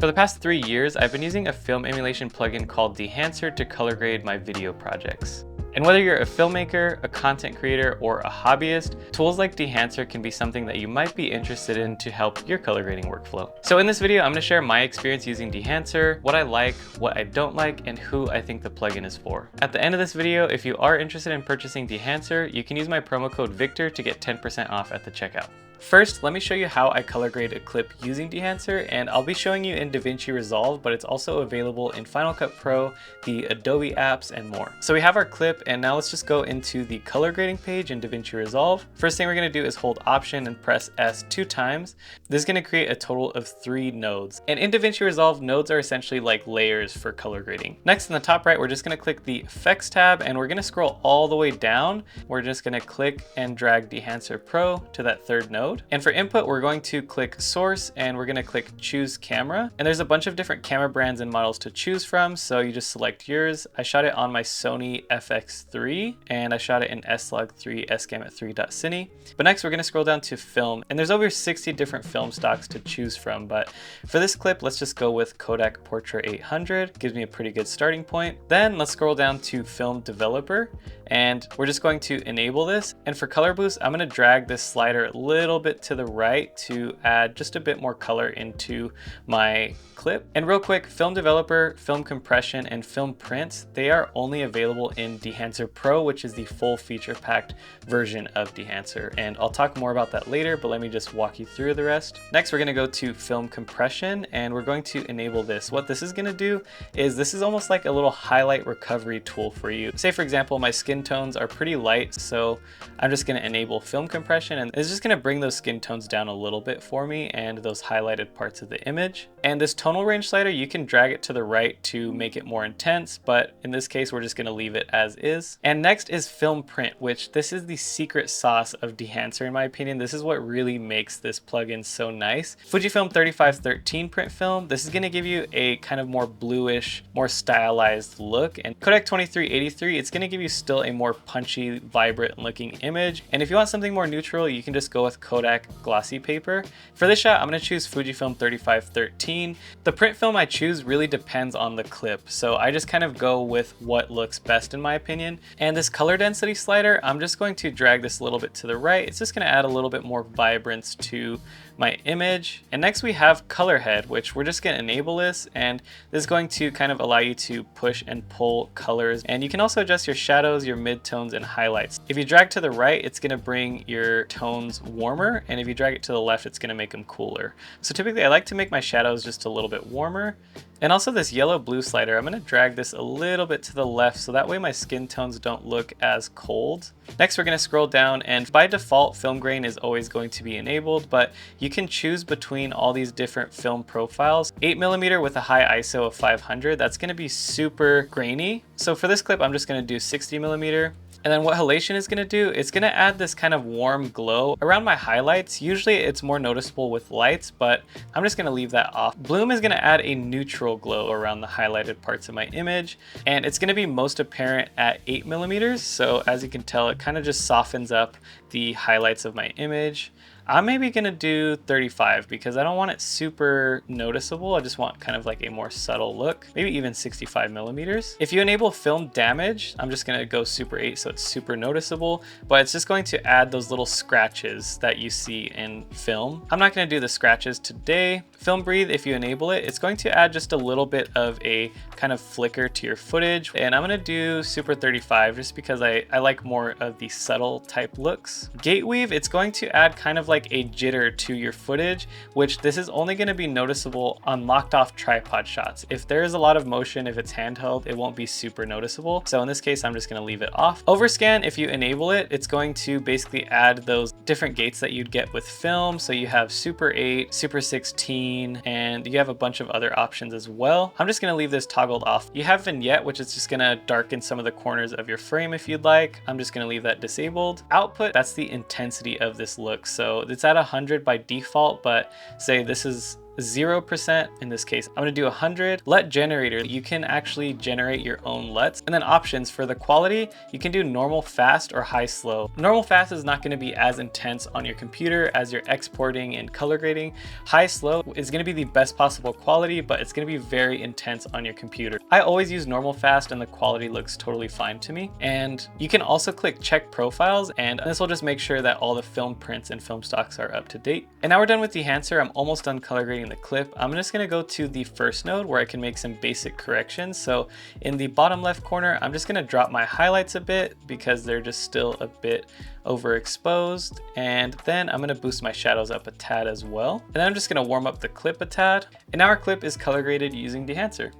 For the past 3 years, I've been using a film emulation plugin called Dehancer to color grade my video projects. And whether you're a filmmaker, a content creator, or a hobbyist, tools like Dehancer can be something that you might be interested in to help your color grading workflow. So in this video, I'm going to share my experience using Dehancer, what I like, what I don't like, and who I think the plugin is for. At the end of this video, if you are interested in purchasing Dehancer, you can use my promo code VICTOR to get 10% off at the checkout. First, let me show you how I color grade a clip using Dehancer, and I'll be showing you in DaVinci Resolve, but it's also available in Final Cut Pro, the Adobe apps, and more. So we have our clip, and now let's just go into the color grading page in DaVinci Resolve. First thing we're going to do is hold Option and press S 2 times. This is going to create a total of 3 nodes. And in DaVinci Resolve, nodes are essentially like layers for color grading. Next, in the top right, we're just going to click the Effects tab, and we're going to scroll all the way down. We're just going to click and drag Dehancer Pro to that 3rd node. And for input, we're going to click Source, and we're going to click Choose Camera. And there's a bunch of different camera brands and models to choose from, so you just select yours. I shot it on my Sony FX3, and I shot it in S-Log3 S-Gamut 3.cine. But next, we're going to scroll down to Film, and there's over 60 different film stocks to choose from. But for this clip, let's just go with Kodak Portra 800. Gives me a pretty good starting point. Then let's scroll down to Film Developer, and we're just going to enable this. And for color boost, I'm going to drag this slider a little bit to the right to add just a bit more color into my clip. And real quick, Film Developer, Film Compression, and Film Print, they are only available in Dehancer Pro, which is the full feature-packed version of Dehancer. And I'll talk more about that later, but let me just walk you through the rest. Next, we're going to go to Film Compression, and we're going to enable this. What this is going to do is this is almost like a little highlight recovery tool for you. Say, for example, my skin tones are pretty light, so I'm just going to enable Film Compression, and it's just going to bring those skin tones down a little bit for me and those highlighted parts of the image. And this tonal range slider, you can drag it to the right to make it more intense, but in this case, we're just going to leave it as is. And next is Film Print, which this is the secret sauce of Dehancer, in my opinion. This is what really makes this plugin so nice. Fujifilm 3513 print film, this is going to give you a kind of more bluish, more stylized look. And Kodak 2383, it's going to give you still a more punchy, vibrant looking image. And if you want something more neutral, you can just go with Kodak glossy paper. For this shot, I'm going to choose Fujifilm 3513. The print film I choose really depends on the clip, so I just kind of go with what looks best in my opinion. And this color density slider, I'm just going to drag this a little bit to the right. It's just going to add a little bit more vibrance to my image. And next we have color head, which we're just going to enable this, and this is going to kind of allow you to push and pull colors. And you can also adjust your shadows, your midtones, and highlights. If you drag to the right, it's going to bring your tones warmer, and if you drag it to the left, it's going to make them cooler. So typically I like to make my shadows just a little bit warmer. And also this yellow blue slider, I'm going to drag this a little bit to the left so that way my skin tones don't look as cold. Next, we're going to scroll down, and by default, film grain is always going to be enabled, but you can choose between all these different film profiles. 8mm with a high ISO of 500, that's going to be super grainy. So for this clip, I'm just going to do 60mm. And then what halation is going to do, it's going to add this kind of warm glow around my highlights. Usually it's more noticeable with lights, but I'm just going to leave that off. Bloom is going to add a neutral glow around the highlighted parts of my image, and it's going to be most apparent at 8mm. So as you can tell, it kind of just softens up the highlights of my image. I'm maybe gonna do 35 because I don't want it super noticeable. I just want kind of like a more subtle look, maybe even 65mm. If you enable film damage, I'm just gonna go Super 8 so it's super noticeable, but it's just going to add those little scratches that you see in film. I'm not gonna do the scratches today. Film breathe, if you enable it, it's going to add just a little bit of a kind of flicker to your footage. And I'm gonna do Super 35 just because I like more of the subtle type looks. Gate weave, it's going to add kind of like a jitter to your footage, which this is only going to be noticeable on locked off tripod shots. If there is a lot of motion, if it's handheld, it won't be super noticeable. So in this case, I'm just going to leave it off. Overscan, if you enable it, it's going to basically add those different gates that you'd get with film. So you have Super 8, Super 16, and you have a bunch of other options as well. I'm just going to leave this toggled off. You have vignette, which is just going to darken some of the corners of your frame if you'd like. I'm just going to leave that disabled. Output, that's the intensity of this look. So it's at 100 by default, but say this is 0%, in this case, I'm gonna do 100. LUT generator, you can actually generate your own LUTs. And then options for the quality, you can do normal fast or high slow. Normal fast is not gonna be as intense on your computer as you're exporting and color grading. High slow is gonna be the best possible quality, but it's gonna be very intense on your computer. I always use normal fast and the quality looks totally fine to me. And you can also click check profiles, and this will just make sure that all the film prints and film stocks are up to date. And now we're done with Dehancer. I'm almost done color grading the clip. I'm just gonna go to the first node where I can make some basic corrections. So in the bottom left corner, I'm just gonna drop my highlights a bit because they're just still a bit overexposed. And then I'm gonna boost my shadows up a tad as well. And then I'm just gonna warm up the clip a tad. And now our clip is color graded using Dehancer.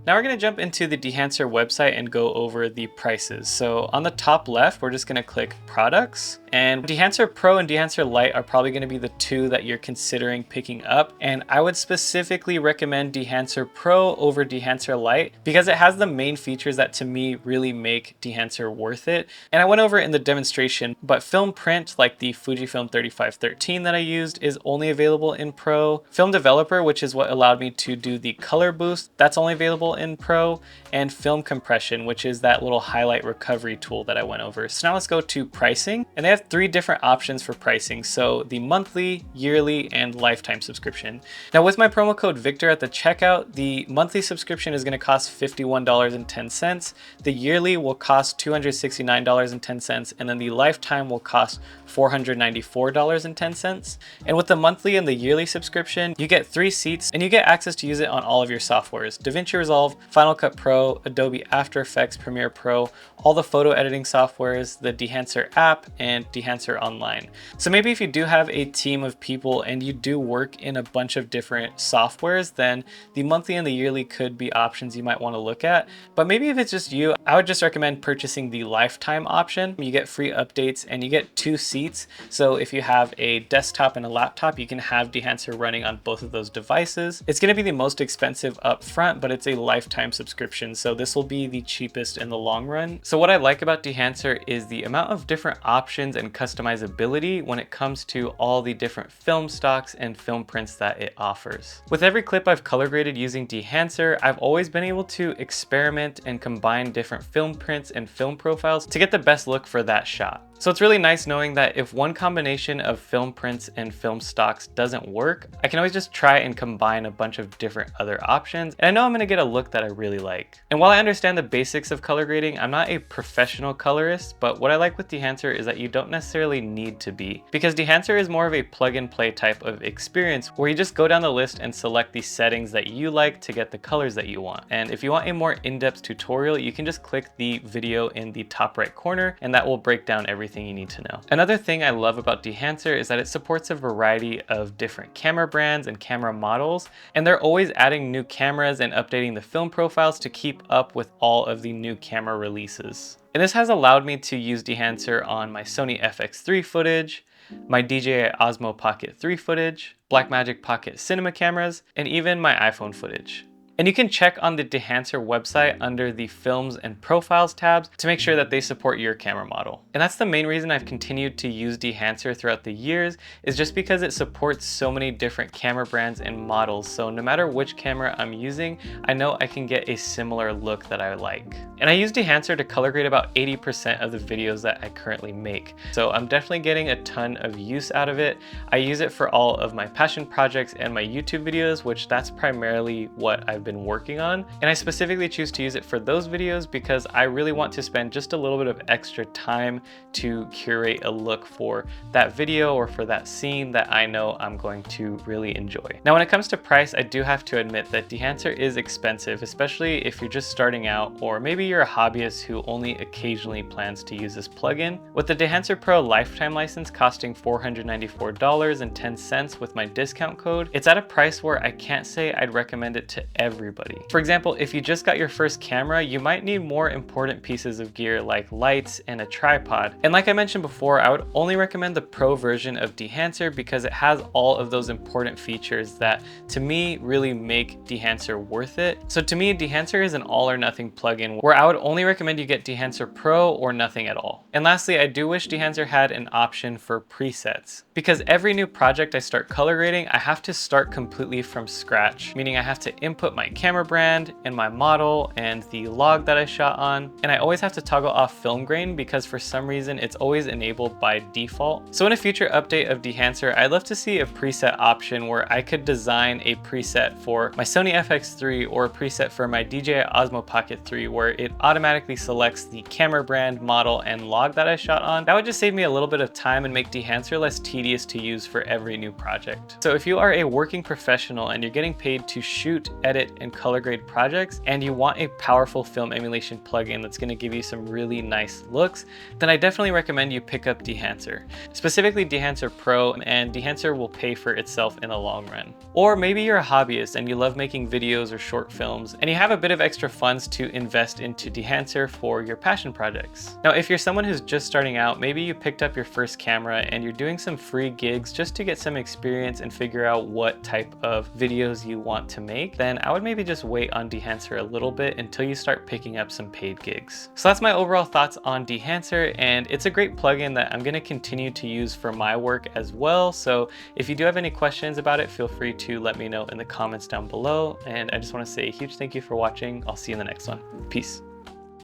Now we're gonna jump into the Dehancer website and go over the prices. So on the top left, we're just gonna click products, and Dehancer Pro and Dehancer Lite are probably gonna be the two that you're considering picking up. And I would specifically recommend Dehancer Pro over Dehancer Lite because it has the main features that to me really make Dehancer worth it. And I went over it in the demonstration, but film print like the Fujifilm 3513 that I used is only available in Pro. Film Developer, which is what allowed me to do the color boost, that's only available in Pro, and film compression, which is that little highlight recovery tool that I went over. So now let's go to pricing, and they have 3 different options for pricing. So the monthly, yearly, and lifetime subscription. Now with my promo code Victor at the checkout, the monthly subscription is going to cost $51.10. The yearly will cost $269.10, and then the lifetime will cost $494.10. And with the monthly and the yearly subscription, you get 3 seats and you get access to use it on all of your softwares: DaVinci Resolve, Final Cut Pro, Adobe After Effects, Premiere Pro, all the photo editing softwares, the Dehancer app, and Dehancer Online. So maybe if you do have a team of people and you do work in a bunch of different softwares, then the monthly and the yearly could be options you might want to look at. But maybe if it's just you, I would just recommend purchasing the lifetime option. You get free updates and you get 2 seats. So if you have a desktop and a laptop, you can have Dehancer running on both of those devices. It's going to be the most expensive up front, but it's a lifetime subscription, so this will be the cheapest in the long run. So what I like about Dehancer is the amount of different options and customizability when it comes to all the different film stocks and film prints that it offers. With every clip I've color graded using Dehancer, I've always been able to experiment and combine different film prints and film profiles to get the best look for that shot. So it's really nice knowing that if one combination of film prints and film stocks doesn't work, I can always just try and combine a bunch of different other options, and I know I'm gonna get a look that I really like. And while I understand the basics of color grading, I'm not a professional colorist, but what I like with Dehancer is that you don't necessarily need to be, because Dehancer is more of a plug and play type of experience where you just go down the list and select the settings that you like to get the colors that you want. And if you want a more in-depth tutorial, you can just click the video in the top right corner and that will break down everything you need to know. Another thing I love about Dehancer is that it supports a variety of different camera brands and camera models, and they're always adding new cameras and updating the film profiles to keep up with all of the new camera releases. And this has allowed me to use Dehancer on my Sony FX3 footage, my DJI Osmo Pocket 3 footage, Blackmagic Pocket Cinema cameras, and even my iPhone footage. And you can check on the Dehancer website under the Films and Profiles tabs to make sure that they support your camera model. And that's the main reason I've continued to use Dehancer throughout the years, is just because it supports so many different camera brands and models. So no matter which camera I'm using, I know I can get a similar look that I like. And I use Dehancer to color grade about 80% of the videos that I currently make. So I'm definitely getting a ton of use out of it. I use it for all of my passion projects and my YouTube videos, which that's primarily what I've been working on. And I specifically choose to use it for those videos because I really want to spend just a little bit of extra time to curate a look for that video or for that scene that I know I'm going to really enjoy. Now, when it comes to price, I do have to admit that Dehancer is expensive, especially if you're just starting out, or maybe you're a hobbyist who only occasionally plans to use this plugin. With the Dehancer Pro lifetime license costing $494.10 with my discount code, it's at a price where I can't say I'd recommend it to every everybody. For example, if you just got your first camera, you might need more important pieces of gear like lights and a tripod. And like I mentioned before, I would only recommend the Pro version of Dehancer because it has all of those important features that to me really make Dehancer worth it. So to me, Dehancer is an all or nothing plugin where I would only recommend you get Dehancer Pro or nothing at all. And lastly, I do wish Dehancer had an option for presets, because every new project I start color grading, I have to start completely from scratch, meaning I have to input my camera brand and my model and the log that I shot on. And I always have to toggle off film grain because for some reason it's always enabled by default. So in a future update of Dehancer, I'd love to see a preset option where I could design a preset for my Sony FX3 or a preset for my DJI Osmo Pocket 3 where it automatically selects the camera brand, model, and log that I shot on. That would just save me a little bit of time and make Dehancer less tedious to use for every new project. So if you are a working professional and you're getting paid to shoot, edit, and color grade projects, and you want a powerful film emulation plugin that's going to give you some really nice looks, then I definitely recommend you pick up Dehancer, specifically Dehancer Pro, and Dehancer will pay for itself in the long run. Or maybe you're a hobbyist and you love making videos or short films, and you have a bit of extra funds to invest into Dehancer for your passion projects. Now, if you're someone who's just starting out, maybe you picked up your first camera and you're doing some free gigs just to get some experience and figure out what type of videos you want to make, then I would maybe just wait on Dehancer a little bit until you start picking up some paid gigs. So that's my overall thoughts on Dehancer, and it's a great plugin that I'm going to continue to use for my work as well. So if you do have any questions about it, feel free to let me know in the comments down below. And I just want to say a huge thank you for watching. I'll see you in the next one. Peace.